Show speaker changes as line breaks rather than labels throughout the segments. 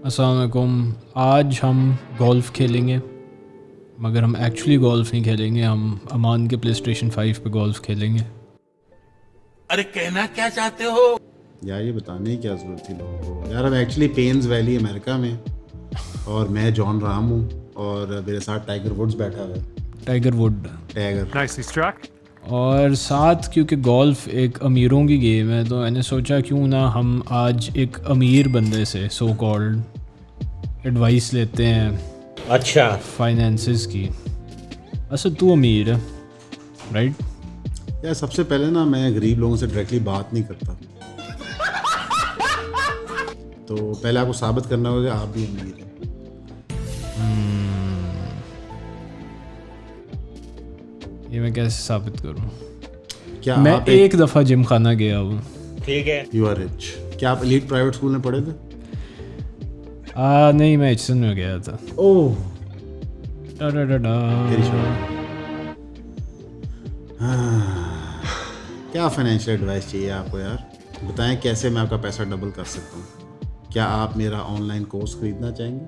अस्सलाम वालेकुम। आज हम गोल्फ़ खेलेंगे, मगर हम एक्चुअली गोल्फ़ नहीं खेलेंगे, हम अमान के प्लेस्टेशन 5 पे गोल्फ़ खेलेंगे।
अरे कहना क्या चाहते हो?
यार ये बताने की क्या ज़रूरत थी लोगों को। यार हम एक्चुअली पेन्स वैली अमेरिका में, और मैं जॉन राम हूँ और मेरे साथ टाइगर वुड्स बैठा हुआ है।
Tiger would.
Tiger
Nicely struck.
और साथ क्योंकि गोल्फ़ एक अमीरों की गेम है, तो मैंने सोचा क्यों ना हम आज एक अमीर बंदे से सो कॉल्ड एडवाइस लेते हैं
अच्छा,
फाइनेंसेस की। अच्छा तू अमीर है, राइट?
यार सबसे पहले ना मैं गरीब लोगों से डायरेक्टली बात नहीं करता, तो पहले आपको साबित करना होगा कि आप भी अमीर हैं।
ये मैं कैसे साबित करूँ?
क्या
मैं
आप
एक दफ़ा जिम खाना गया हूँ।
ठीक है।
You are rich? क्या आप एलीट प्राइवेट स्कूल में पढ़े थे?
नहीं, मैं एचसन में गया था।
ओह
डा
तेरी शौक। हाँ, क्या फाइनेंशियल एडवाइस चाहिए आपको यार? बताएं कैसे मैं आपका पैसा डबल कर सकता हूँ। क्या आप मेरा ऑनलाइन कोर्स खरीदना चाहेंगे?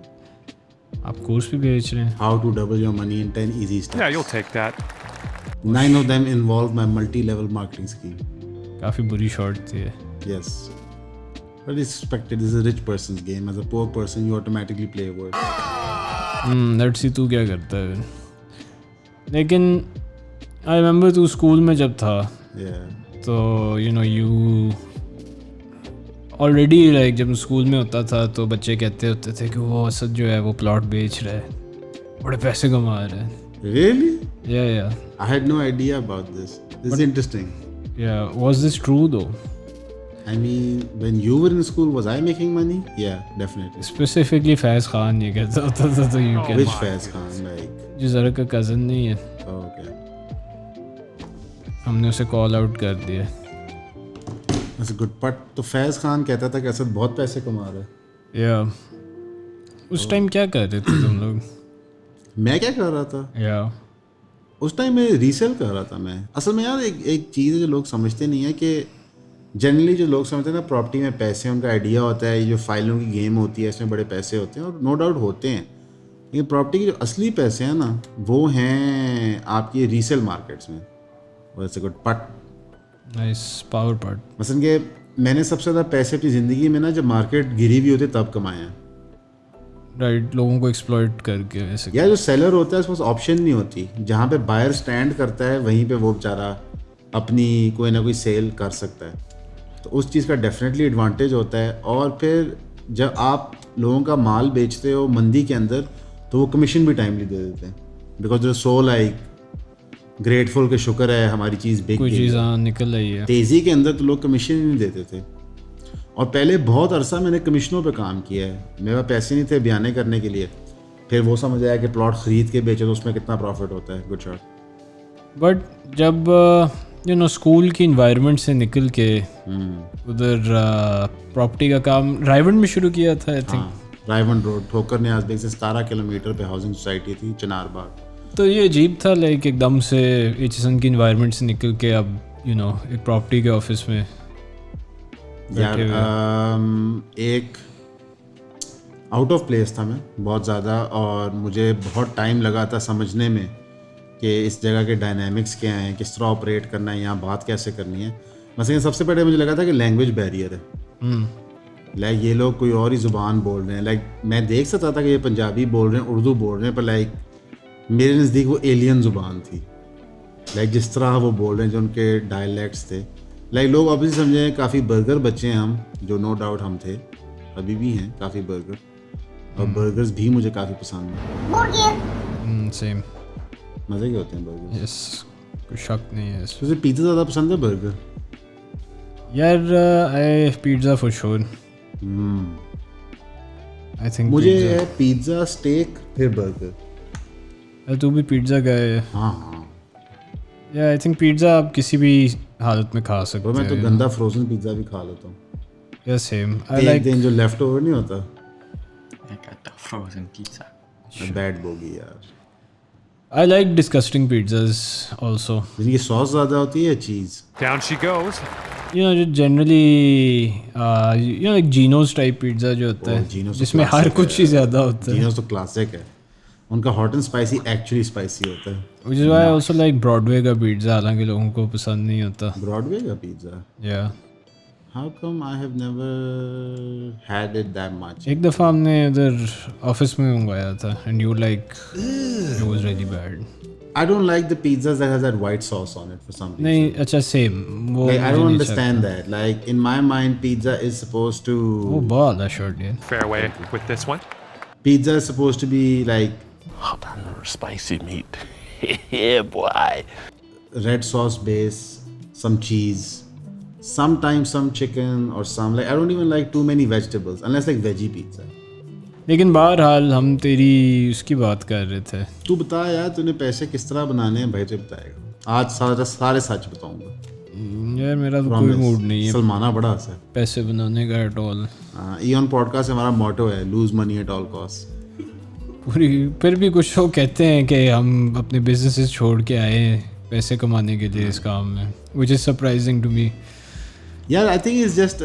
आप कोर्स भी बेच रहे हैं?
How to double your money in 10 easy
Yeah,
steps.
you'll take that.
9 of them involve my multi-level marketing scheme.
काफ़ी बुरी शॉर्ट थी।
Yes. But it's expected. This is a rich person's game. As a poor person, you automatically play worse.
Let's see तू क्या करता है। लेकिन I remember तू school में जब था,
Yeah.
तो यू ऑलरेडी लाइक जब स्कूल में होता था तो बच्चे कहते होते थे कि वो असद जो है वो प्लॉट बेच रहा है, बड़े पैसे कमा रहा है।
Really?
या
I had no idea about this. This is interesting.
Was this true दो?
I mean, when you were in school, was I making money? Yeah, definitely.
Specifically Faiz Khan ये कहता होता था, तो you can
Which Faiz Khan? Like,
जो ज़रा का cousin नहीं है,
okay.
हमने उसे कॉल आउट कर दिया।
That's a good part. तो फैज़ खान कहता था कि असद बहुत पैसे कमा रहा है।
या उस टाइम क्या कर रहे थे तुम लोग?
मैं क्या कर रहा था?
या
उस टाइम मैं रीसेल कर रहा था। मैं असल में यार एक चीज़ है जो लोग समझते नहीं है कि जनरली जो लोग समझते हैं ना प्रॉपर्टी में पैसे, उनका आइडिया होता है ये जो फाइलों की गेम होती है इसमें बड़े पैसे होते हैं, और नो डाउट होते हैं, लेकिन प्रॉपर्टी के जो असली पैसे हैं ना वो हैं आपकी रीसेल मार्केट्स में। वैसे गुड पट
नाइस पावर पार्ट।
मसलन कि मैंने सबसे ज़्यादा पैसे अपनी ज़िंदगी में ना जब मार्केट गिरी हुई होती तब कमाए हैं।
राइट, लोगों को एक्सप्लॉइट करके वैसे।
या जो सेलर होता है उसके पास ऑप्शन नहीं होती, जहाँ पे बायर स्टैंड करता है वहीं पे वो बेचारा अपनी कोई ना कोई सेल कर सकता है, तो उस चीज़ का डेफिनेटली एडवांटेज होता है। और फिर जब आप लोगों का माल बेचते हो मंदी के अंदर तो वो कमीशन भी टाइमली दे देते हैं, बिकॉज जो सो लाइक ग्रेटफुल के शुक्र है हमारी चीज़ बिक
कोई
गई।
चीज़ निकल रही है।
तेज़ी के अंदर तो लोग कमीशन ही नहीं देते थे, और पहले बहुत अरसा मैंने कमीशनों पे काम किया है। मेरे पास पैसे नहीं थे बयाने करने के लिए, फिर वो समझ आया कि प्लॉट ख़रीद के बेचे तो उसमें कितना प्रॉफिट होता है। Good shot.
बट जब स्कूल की इन्वायरमेंट से निकल के उधर प्रॉपर्टी का काम रायवंड में शुरू किया था, आई थिंक।
हाँ, रायवंड रोड ठोकर न्याज बेग से 17 किलोमीटर पे हाउसिंग सोसाइटी थी चनार बाग।
तो ये अजीब था लाइक एकदम से एचएसएन की इन्वायरमेंट से निकल के अब एक प्रॉपर्टी के ऑफिस में
यार
बैठे हुए।
एक आउट ऑफ प्लेस था मैं बहुत ज़्यादा, और मुझे बहुत टाइम लगा था समझने में कि इस जगह के डायनामिक्स क्या हैं, किस तरह ऑपरेट करना है, यहाँ बात कैसे करनी है। मसलन सबसे पहले मुझे लगा था कि लैंग्वेज बैरियर है। लाइक ये लोग कोई और ही ज़ुबान बोल रहे हैं। लाइक मैं देख सकता था कि ये पंजाबी बोल रहे हैं, उर्दू बोल रहे हैं, पर लाइक मेरे नज़दीक वो एलियन ज़ुबान थी। लाइक जिस तरह वो बोल रहे हैं, जो उनके डायलैक्ट्स थे, लाइक लोग ऑब्वियसली समझे काफ़ी बर्गर बच्चे हैं हम, जो नो डाउट हम थे, अभी भी हैं काफ़ी बर्गर, और बर्गर्स भी मुझे काफ़ी पसंद हैं।
सेम
मज़े के होते हैं बर्गर।
यस, कोई शक नहीं है इसमें।
तुझे पिज़्ज़ा ज़्यादा पसंद है बर्गर?
यार I pizza for sure. I think
मुझे है पिज़्ज़ा, स्टेक, फिर बर्गर।
तू भी पिज़्ज़ा गए?
हाँ हाँ,
या आई थिंक पिज़्ज़ा आप किसी भी हालत में खा सकते
और मैं तो
हो।
गंदा फ्रोजन पिज़्ज़ा भी खा लेता हूँ।
या सेम आई
एक
लाइक।
दिन जो लेफ्ट ओवर नहीं होता,
I got the frozen pizza.
Bad bogie यार।
I like disgusting pizzas also.
जिनकी सॉस ज़्यादा होती है चीज़।
Down she goes.
you know, generally you know, like Geno's type pizza जो होता है,
Geno's तो
जिसमें हर
classic
कुछ ही ज़्यादा होता है.
जीनोस तो क्लासिक है. उनका hot and spicy actually spicy होता है.
Which is why I also like Broadway का पिज़्ज़ा, हालांकि लोगों को पसंद नहीं होता.
ब्रॉडवे का pizza.
Yeah.
How come I have never had it that much?
एक दफ़ा हमने उधर ऑफिस में मंगवाया था and you like it was really bad.
I don't like the pizzas that has that white sauce on it for some reason.
नहीं, अच्छा same वो
Like, I
मुझे
don't
नहीं
understand that. Like in my mind, pizza is supposed
अच्छा. वो
to
बहुत अच्छा shirt है.
Fairway with this one.
pizza is supposed to be like
Hot and spicy meat. Yeah, boy.
red sauce base, some cheese, sometimes some chicken or some like I don't even like too many vegetables unless like veggie pizza.
लेकिन बहरहाल हम तेरी उसकी बात कर रहे थे.
तू बता यार तूने पैसे किस तरह बनाने हैं भाई, तुझे बताएगा. आज सारे सच बताऊंगा.
यार मेरा तो कोई
Promise.
मूड नहीं है
सलमाना बड़ा हंसा है.
पैसे बनाने का एट ऑल.
ईऑन पॉडकास्ट हमारा मोटो है lose money at all cost.
पूरी फिर भी कुछ लोग कहते हैं कि हम अपने बिजनेसेस छोड़ के आए हैं पैसे कमाने के लिए इस काम में, which is surprising to me.
यार I think it's just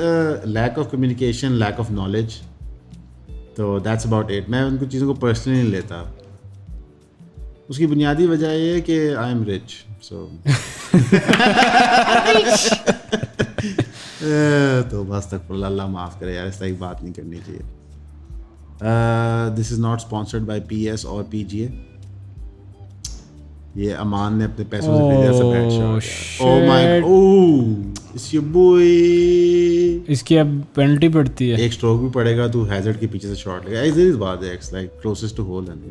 lack of communication, lack of knowledge. तो दैट्स अबाउट इट. मैं उनको चीज़ों को पर्सनली नहीं लेता. उसकी बुनियादी वजह ये है कि आई एम रिच सो तो बस तक अल्लाह माफ़ करे यार, इस तरह की बात नहीं करनी चाहिए. This is not sponsored by PS और PGA. ये अमान ने अपने पैसों से भेजा सब headshot. Oh my oh it's your boy.
इसकी अब पेनल्टी पड़ती है.
एक स्ट्रोक भी पड़ेगा तो हैजर्ड के पीछे से शॉट लेगा. इज दिस बात है ex like closest to whole and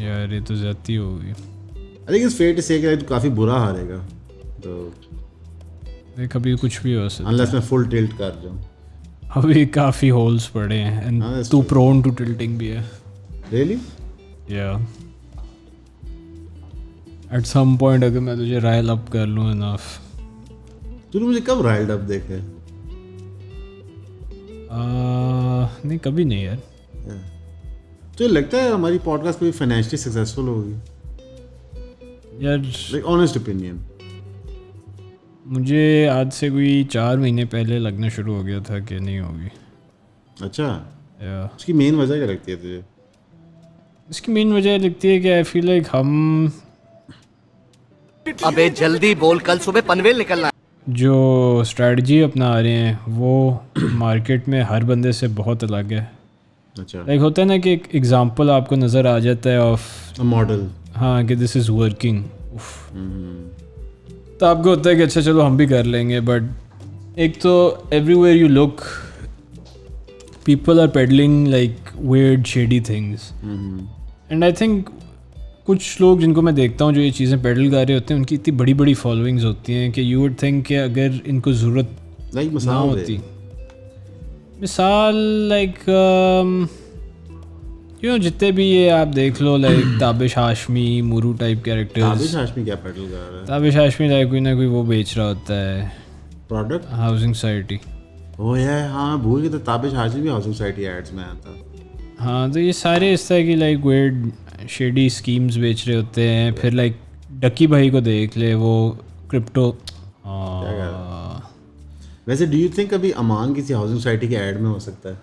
यार ये तो ज्यादती हो गई.
I think it's fair to say कि तू काफी बुरा हारेगा तो
देख अभी कुछ भी हो सकता
अनलेस मैं फुल टिल्ट कर जाऊं.
है. अभी काफ़ी होल्स पड़े हैं
हाँ,
एंड
that's
तू
true.
प्रोन टू टिल्टिंग भी है.
रियली
या एट सम पॉइंट अगर मैं तुझे रायल अप कर लूँ इनफ.
तूने मुझे कब राइल्ड अप देखे?
नहीं कभी नहीं यार.
तो लगता है हमारी पॉडकास्ट कभी फाइनेंशियली सक्सेसफुल होगी?
यार
लाइक ऑनेस्ट ओपिनियन.
मुझे आज से कोई 4 महीने पहले लगना शुरू हो गया था कि नहीं होगी.
अच्छा,
या
उसकी मेन वजह क्या लगती है तुझे?
इसकी मेन वजह लगती है कि आई फील लाइक हम
अबे जल्दी बोल, कल सुबह पनवेल निकलना है.
जो स्ट्रेटजी अपना रहे हैं वो मार्केट में हर बंदे से बहुत अलग है.
अच्छा,
लाइक होता है ना कि एक एग्जांपल आपको नज़र आ जाता है ऑफ
मॉडल.
हाँ कि दिस इज़ वर्किंग. तो आपको होता है कि अच्छा चलो हम भी कर लेंगे. बट एक तो everywhere you look people are peddling like weird shady things. And I think कुछ लोग जिनको मैं देखता हूँ जो ये चीज़ें पेडल कर रहे होते हैं उनकी इतनी बड़ी बड़ी फॉलोइंग्स होती हैं कि यू वुड थिंक कि अगर इनको ज़रूरत
लाइक
ना
मिसाल
होती. मिसाल लाइक यू नो जितने भी ये आप देख लो लाइक ताबिश हाशमी, मुरू टाइप कैरेक्टर्स.
ताबिश हाशमी क्या पेडल कर रहा है?
ताबिश हाशमी लाइक कोई ना कोई वो बेच रहा होता है
प्रोडक्ट.
Housing society.
ओ यार हाँ भूल गया था, ताबिश हाशमी भी हाउसिंग सोसाइटी एड्स में आया था.
हाँ तो ये सारे इस तरह की लाइक वेड शेडी स्कीम्स बेच रहे होते हैं. फिर लाइक डकी भाई को देख ले, वो क्रिप्टो.
वैसे डू यू थिंक अभी अमान किसी हाउसिंग सोसाइटी के ऐड में हो सकता है?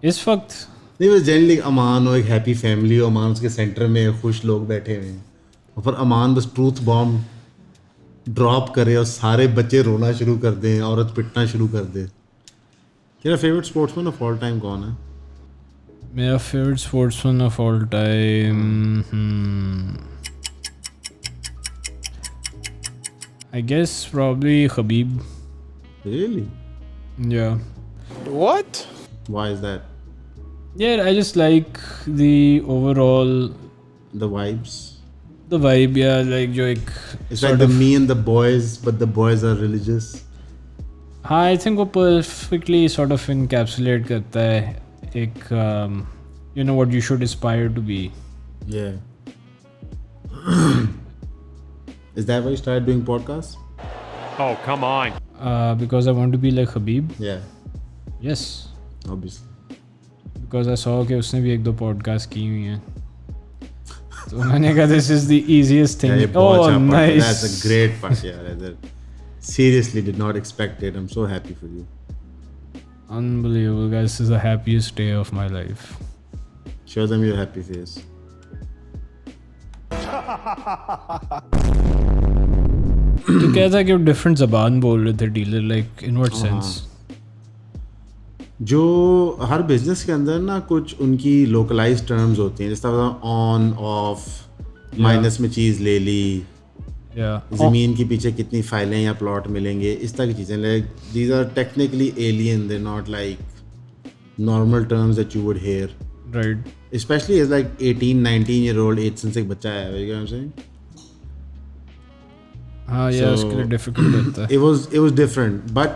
इस वक्त
नहीं बस जनरली अमान हो, एक हैप्पी फैमिली हो, अमान उसके सेंटर में खुश लोग बैठे हुए हैं और फिर अमान बस ट्रूथ बॉम्ब ड्रॉप करे और सारे बच्चे रोना शुरू कर दें, औरत पिटना शुरू कर दे. तेरा favourite sportsman of all time कौन है?
मेरा favourite sportsman of all time I guess probably Khabib.
Really?
Yeah.
Why is that?
Yeah, I just like the overall
The vibes?
the vibe. Yeah, like जो एक
It's like the me and the boys, but the boys are religious.
हाँ I think वो perfectly sort of encapsulate करता है एक you know what you should aspire to be.
Yeah. Is that why you started doing podcasts?
Oh, come on.
Because I want to be like Habib.
Yeah,
Yes.
obviously.
Because I saw कि उसने भी 1-2 podcast की हुई हैं. तो मैंने कहा this is the easiest thing.
Yeah, ये बहुत
Oh
अच्छा part है.
nice.
That's a great part. Yeah, Seriously, did not expect it. I'm so happy for you.
Unbelievable, guys. This is the happiest day of my life.
Show them your happy face.
तो क्या था कि different ज़बान बोल रहे थे dealer, like in what sense?
जो हर business के अंदर ना कुछ उनकी लोकलाइज टर्म्स होती हैं, जिस तरह ऑन ऑफ, माइनस में चीज़ ले ली, ज़मीन के पीछे कितनी फाइलें या प्लॉट मिलेंगे, इस तरह की चीज़ें. Like these are technically alien, they not like normal terms that you would hear.
Right.
Especially as like 18-19 year old 8 से एक बच्चा है, you know what I'm saying?
हाँ यार, उसके लिए डिफिकल्ट होता है.
It was different, but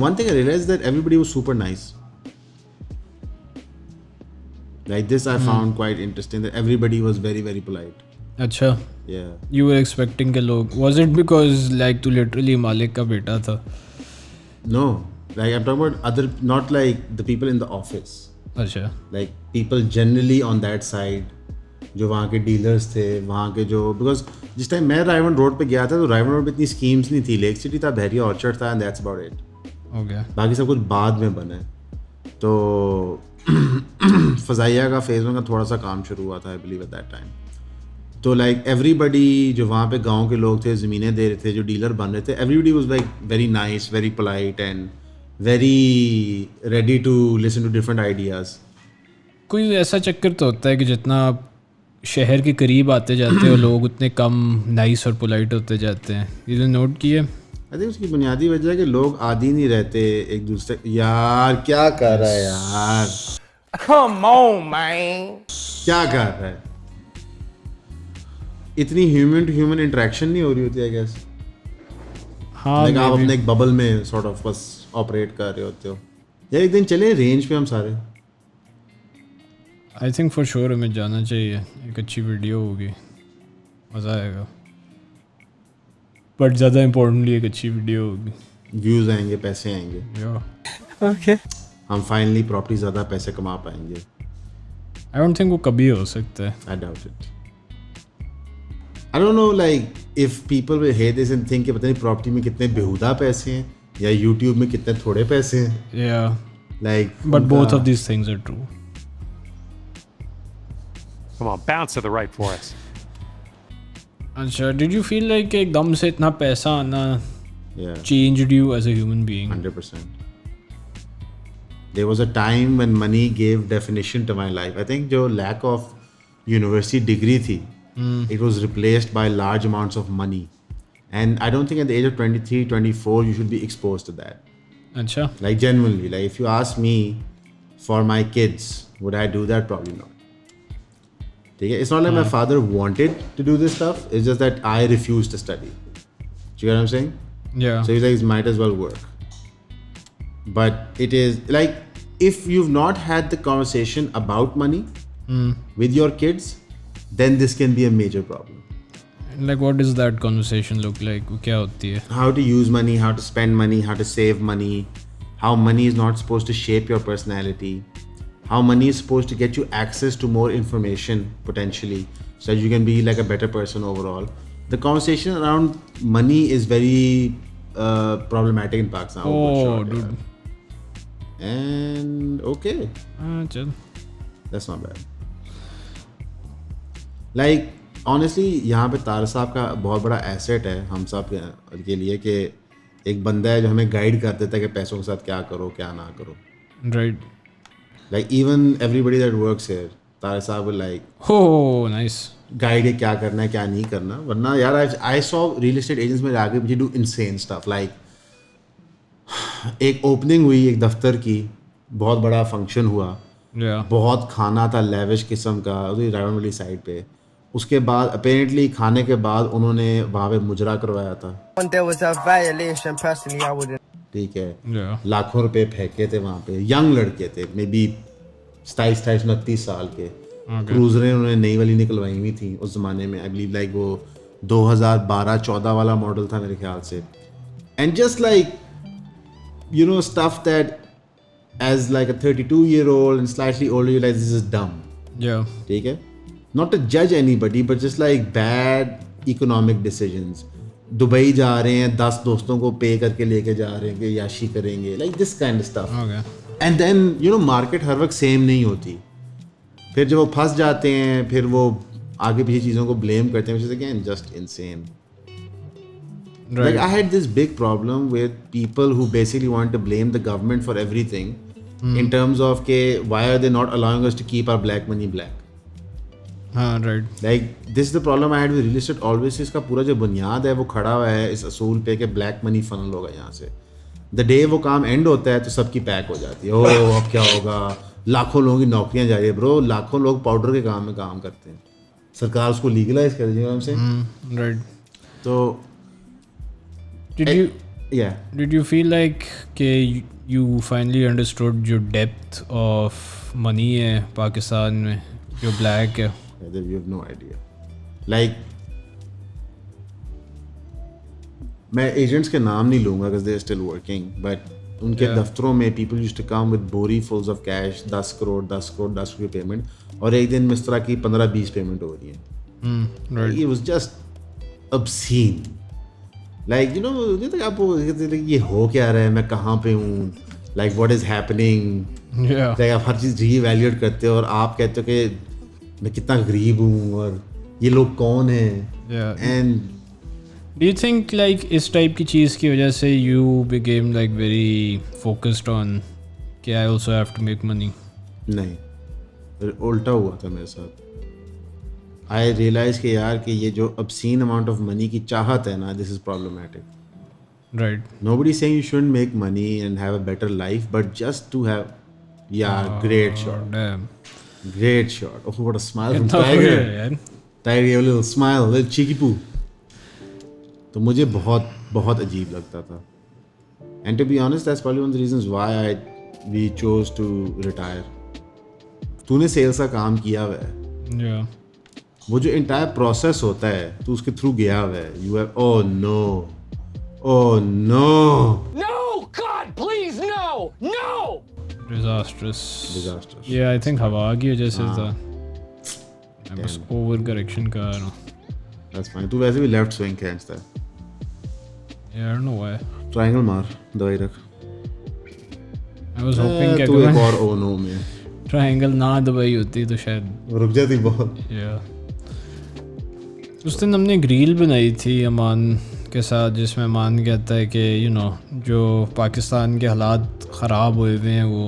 one thing I realized that everybody was super nice. Like this I found quite interesting, that everybody was very very polite.
अच्छा.
Yeah.
You were expecting के लोग, was it because like तू literally मालिक का बेटा था?
No, like I'm talking about other, not like the people in the office.
अच्छा.
Like people generally on that side, जो वहाँ के डीलर्स थे, वहाँ के जो, बिकॉज जिस टाइम मैं रायवन रोड पे गया था तो रायवन रोड पे इतनी स्कीम्स नहीं थी. लेक सिटी था, बहरिया ऑर्चर्ड था, and that's about it.
Okay.
बाकी सब कुछ बाद में बना है. तो फजाइया का फेज 1 का थोड़ा सा काम शुरू हुआ था, I believe at that time. तो लाइक एवरीबडी जो वहाँ पे गांव के लोग थे, ज़मीनें दे रहे थे, जो डीलर बन रहे थे, everybody was like very nice, very polite and very ready to listen to different ideas.
कोई ऐसा चक्कर तो होता है कि जितना आप शहर के करीब आते जाते हो लोग उतने कम नाइस और पोलाइट होते जाते हैं. ये जो नोट किए,
आई थिंक उसकी बुनियादी वजह है कि लोग आदी नहीं रहते एक दूसरे. यार क्या कर रहा है यार?
Come on, man.
क्या कर रहा है? इतनी ह्यूमन टू ह्यूमन इंटरेक्शन नहीं हो रही होती, आई गेस.
हाँ
लाइक आप अपने एक बबल में सॉर्ट ऑफ बस ऑपरेट कर रहे होते हो. यार एक दिन चले रेंज पे हम सारे.
आई थिंक फॉर श्योर हमें जाना चाहिए. एक अच्छी वीडियो होगी, मज़ा आएगा. बट ज़्यादा इम्पोर्टेंटली एक अच्छी वीडियो होगी.
व्यूज आएंगे, पैसे आएंगे.
ओके.
हम फाइनली प्रॉपर्टी ज़्यादा पैसे कमा पाएंगे.
आई डोंट थिंक वो कभी हो सकता है.
I doubt it. I don't know like if people will hate this and think कि पता नहीं प्रॉपर्टी में कितने बेहुदा पैसे हैं या यूट्यूब में कितने थोड़े पैसे हैं.
या
like
but both of these things are true.
Come on, bounce to the right for us.
अच्छा, डिड यू फील लाइक एकदम से इतना पैसा आना
yeah,
changed you as a human being?
100%. There was a time when money gave definition to my life. I think जो lack of university degree थी, it was replaced by large amounts of money. And I don't think at the age of 23, 24, you should be exposed to that.
अच्छा.
Like genuinely, like if you ask me for my kids, would I do that? Probably not. Okay? It's not like my father wanted to do this stuff. It's just that I refused to study. Do you get what I'm saying?
Yeah.
So he's like, it might as well work. But it is like, if you've not had the conversation about money with your kids, then this can be a major problem.
Like what does that conversation look like? वो क्या होती है?
How to use money, how to spend money, how to save money, how money is not supposed to shape your personality, how money is supposed to get you access to more information potentially so that you can be like a better person overall. The conversation around money is very problematic in Pakistan.
Oh, dude.
And okay,
चल.
that's not bad. Like honestly, यहाँ पे तार साहब का बहुत बड़ा asset है हम सब के लिए कि एक बंदा है जो हमें गाइड कर देता है कि पैसों के साथ क्या करो क्या ना करो.
Right.
Like even everybody that works here, तार साहब will like
Oh, nice.
Guide है क्या करना है क्या नहीं करना. वरना यार I saw real estate agents मेरे आगे पीछे do insane stuff. Like एक ओपनिंग हुई एक दफ्तर की, बहुत बड़ा फंक्शन हुआ,
Yeah.
बहुत खाना था लेविश किस्म का उधर रावण वाली साइड पे. उसके बाद अपेरेंटली खाने के बाद उन्होंने वहाँ पे मुजरा करवाया था.
When there was a violation, personally, I wouldn't.
ठीक है.
Yeah.
लाखों रुपए फेंके थे वहाँ पे. यंग लड़के थे, मे बी 27-29 साल के. क्रूजरें उन्होंने नई वाली निकलवाई हुई थी उस ज़माने में. आई बिलीव लाइक वो 2012-14 वाला मॉडल था मेरे ख्याल से. And just like you know stuff that as like a 32-year-old and slightly older you realize this is dumb.
Yeah.
ठीक है. Not to judge anybody but just like bad economic decisions. Dubai जा रहे हैं, 10 दोस्तों को पे करके लेके जा रहे हैं कि याशी करेंगे, like this kind of stuff.
Okay.
And then you know market हर वक्त सेम नहीं होती. फिर जब वो फंस जाते हैं, फिर वो आगे पीछे चीज़ों को ब्लेम करते हैं, which is again just insane.
Right.
Like I had this big problem with people who basically want to blame the government for everything in terms of के why are they not allowing us to keep our black money black?
हाँ, right.
Like this is the problem I had with real estate always. इसका पूरा जो बुनियाद है वो खड़ा हुआ है इस असूल पे कि ब्लैक मनी फनल होगा यहाँ से. द डे वो काम एंड होता है तो सबकी पैक हो जाती है. ओह अब क्या होगा, लाखों लोगों की नौकरियाँ जा रही है. ब्रो लाखों लोग पाउडर के काम में काम करते हैं, सरकार उसको लीगलाइज कर दी हमसे.
Right.
तो
Did you feel like कि you finally understood जो depth of money है पाकिस्तान में जो black है?
you have no idea. Like मैं एजेंट्स के नाम नहीं लूँगा because they are still working, but उनके दफ्तरों में people used to come with बोरी fulls of cash, 10 crore payment, और एक दिन में इस तरह की 15-20 पेमेंट हो रही है.
Right.
It was just obscene. Like you know आप ये हो क्या रहा है, मैं कहाँ पे हूँ, like what is happening.
Yeah.
Like आप हर चीज़ री-इवैल्यूएट करते हो और आप कहते हो कि मैं कितना गरीब हूँ और ये लोग कौन हैं.
Yeah.
And
Do you think like इस टाइप की चीज़ की वजह से you became like very focused on कि I also have to make money?
नहीं, उल्टा हुआ था मेरे साथ. आई रियलाइज कि यार कि ये जो obscene amount of money की चाहत है ना, this is problematic.
Right.
Nobody saying you shouldn't make money and have a better life, but just to have, yeah, great shot.
Damn.
Great shot. Oh, what a smile from
कितना हो
Tiger.
गया यार?
Tiger, a little smile, a little cheeky poo. तो मुझे बहुत बहुत अजीब लगता था. And to be honest, that's probably one of the reasons why we chose to retire. तूने सेल्स का काम किया हुआ है.
Yeah.
वो जो इंटायर प्रोसेस होता है तू उसके थ्रू गया हुआ है. You have oh no
No! God, please, no! No!
Disastrous.
Disastrous.
Yeah, I think हवा की वजह से था. मैं बस ओवर करेक्शन कर रहा हूँ.
That's fine. तू वैसे भी लेफ्ट स्विंग खींचता है.
Yeah, I don't know why.
Triangle मार, दवाई रख.
I was hoping कि
तू एक
अगर
और ओ नो में
ट्रायंगल ना दबाई होती तो शायद
रुक जाती बहुत.
Yeah. उस दिन हमने एक रील बनाई थी अमान के साथ जिसमें अमान कहता है कि you know जो पाकिस्तान के हालात ख़राब हुए हुए हैं वो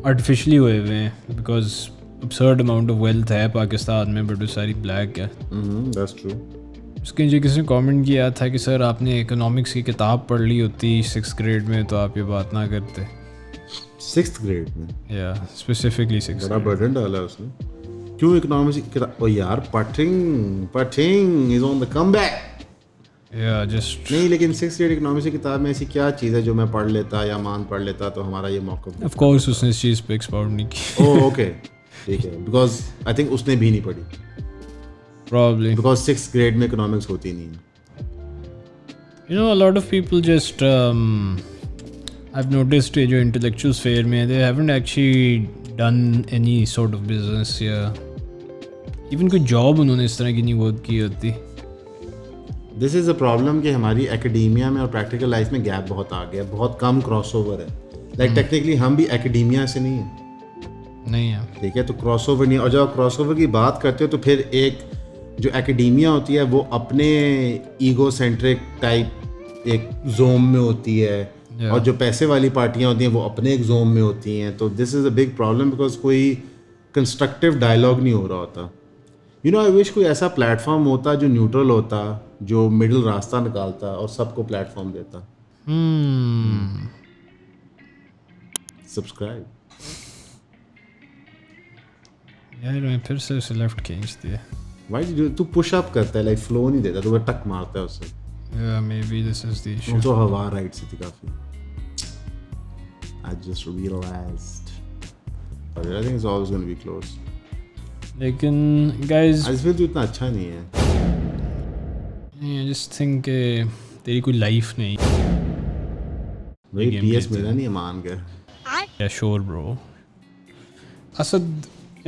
आर्टिफिशली हुए हुए हैं because absurd amount of wealth है पाकिस्तान में बट वो सारी ब्लैक है.
That's true.
उसके नीचे किसी ने कमेंट किया था कि सर आपने इकोनॉमिक्स की किताब पढ़ ली होती 6th ग्रेड में तो आप ये बात ना करते.
6th ग्रेड में
या स्पेसिफिकली 6th
बड़ा बर्डन डाला है उसने. क्यों इकोनॉमिक्स की किताब? ओ यार putting is on the comeback.
या जस्ट
नहीं लेकिन 6th ग्रेड इकोनॉमिक्स की किताब में ऐसी क्या चीज़ है जो मैं पढ़ लेता या मान पढ़ लेता तो हमारा ये मौका.
ऑफ कोर्स उसने इस चीज़ पे एक्सपाउंड नहीं की.
ओह ओके ठीक है. बिकॉज आई थिंक उसने भी नहीं पढ़ी.
Probably.
Because 6th grade में economics होती नहीं है.
You know, a lot of people just I've noticed ये जो intellectual sphere में they haven't actually done any sort of business या even कोई job उन्होंने इस तरह की नहीं work की होती.
This is a problem कि हमारी academia में और practical life में gap बहुत आ गया. बहुत कम crossover है. Like technically हम भी academia से नहीं हैं.
नहीं है.
ठीक है, तो crossover नहीं है. और जब आप crossover की बात करते हो तो फिर एक जो एकेडेमिया होती है वो अपने ईगो सेंट्रिक टाइप एक जोन में होती है.
Yeah.
और जो पैसे वाली पार्टियां होती हैं वो अपने एक जोन में होती हैं. तो this is a big problem because कोई कंस्ट्रक्टिव डायलॉग नहीं हो रहा होता. यू नो आई विश कोई ऐसा प्लेटफॉर्म होता जो न्यूट्रल होता, जो मिडिल रास्ता निकालता और सबको प्लेटफॉर्म देता. सब्सक्राइब
यार मैं फिर से उसे लेफ्ट खींच दिया.
भाई तू पुश अप करता है, लाइक फ्लो नहीं देता, तू टक मारता है उससे.
Yeah, maybe this is the issue.
तो हवा राइट से थी काफी. I just realized. But I think it's always going to be close.
लेकिन guys,
I just feel तू इतना अच्छा नहीं है.
I just think तेरी कोई लाइफ नहीं.
भाई
game
PS
खेलते
मेरा नहीं है मान के.
Yeah, sure bro. Asad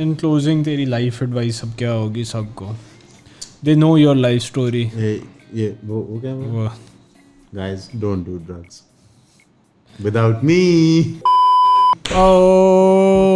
in closing तेरी लाइफ एडवाइस अब क्या होगी सबको? They know your life story.
ये वो क्या हुआ?
वो
Guys, don't do drugs without me.
oh